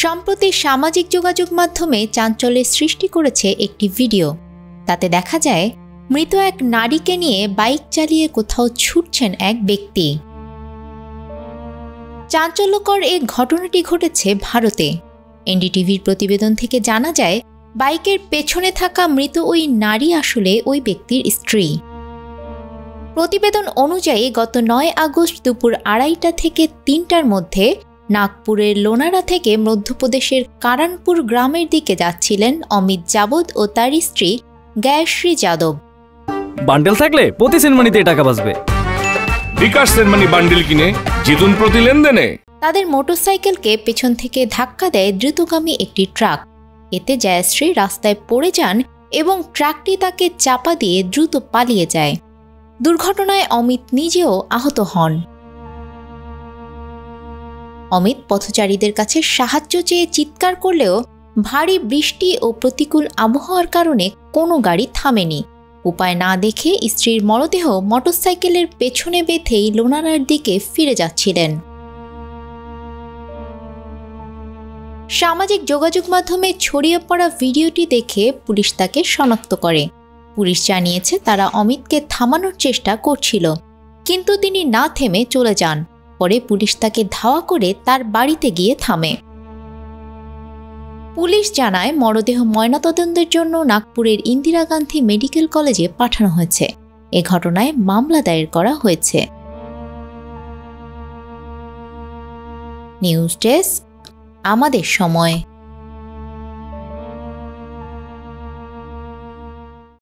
সম্প্রতি সামাজিক যোগাযোগ মাধ্যমে চাঞ্চল্যের সৃষ্টি করেছে একটি ভিডিও। তাতে দেখা যায় মৃত এক নারীকে নিয়ে বাইক চালিয়ে কোথাও ছুটছেন এক ব্যক্তি। চাঞ্চল্যকর এই ঘটনাটি ঘটেছে ভারতে। এনডিটিভির প্রতিবেদন থেকে জানা যায় বাইকের পেছনে থাকা মৃত ওই নারী আসলে ওই ব্যক্তির স্ত্রী। প্রতিবেদন অনুযায়ী গত ৯ আগস্ট দুপুর ২:৩০ থেকে ৩টার মধ্যে নাগপুরের লোনারা থেকে মধ্যপ্রদেশের কারানপুর গ্রামের দিকে যাচ্ছিলেন অমিত যাদব ও তার স্ত্রী গায়শ্রী যাদব। বান্ডেল থাকলে প্রতি সেনমানিতে টাকা বাঁচবে। বিকাশ সেনমানি বান্ডেল কিনে জিতুন প্রতি লেনদেনে। তাদের মোটরসাইকেলকে পেছন থেকে ধাক্কা দেয় দ্রুতগামী একটি ট্রাক। এতে জয়শ্রী রাস্তায় পড়ে যান এবং ট্রাকটি তাকে চাপা দিয়ে দ্রুত পালিয়ে যায়। দুর্ঘটনায় অমিত নিজেও আহত হন। অমিত পথচারীদের কাছে সাহায্য চেয়ে চিৎকার করলেও ভারী বৃষ্টি ও প্রতিকূল আবহাওয়ার কারণে কোনো গাড়ি থামেনি। উপায় না দেখে স্ত্রীর মরদেহ মোটরসাইকেলের পেছনে বেঁধেই লোনারার দিকে ফিরে যাচ্ছিলেন। সামাজিক যোগাযোগ মাধ্যমে ছড়িয়ে পড়া ভিডিওটি দেখে পুলিশ তাকে শনাক্ত করে। পুলিশ জানিয়েছে তারা অমিতকে থামানোর চেষ্টা করছিল, কিন্তু তিনি না থেমে চলে যান। পরে পুলিশ তাকে ধাওয়া করে তার বাড়িতে গিয়ে থামে। পুলিশ জানায় মরদেহ ময়নাতদন্তের জন্য নাগপুরের ইন্দিরা গান্ধী মেডিকেল কলেজে পাঠানো হয়েছে। এ ঘটনায় মামলা দায়ের করা হয়েছে। নিউজ ডেস্ক, আমাদের সময়।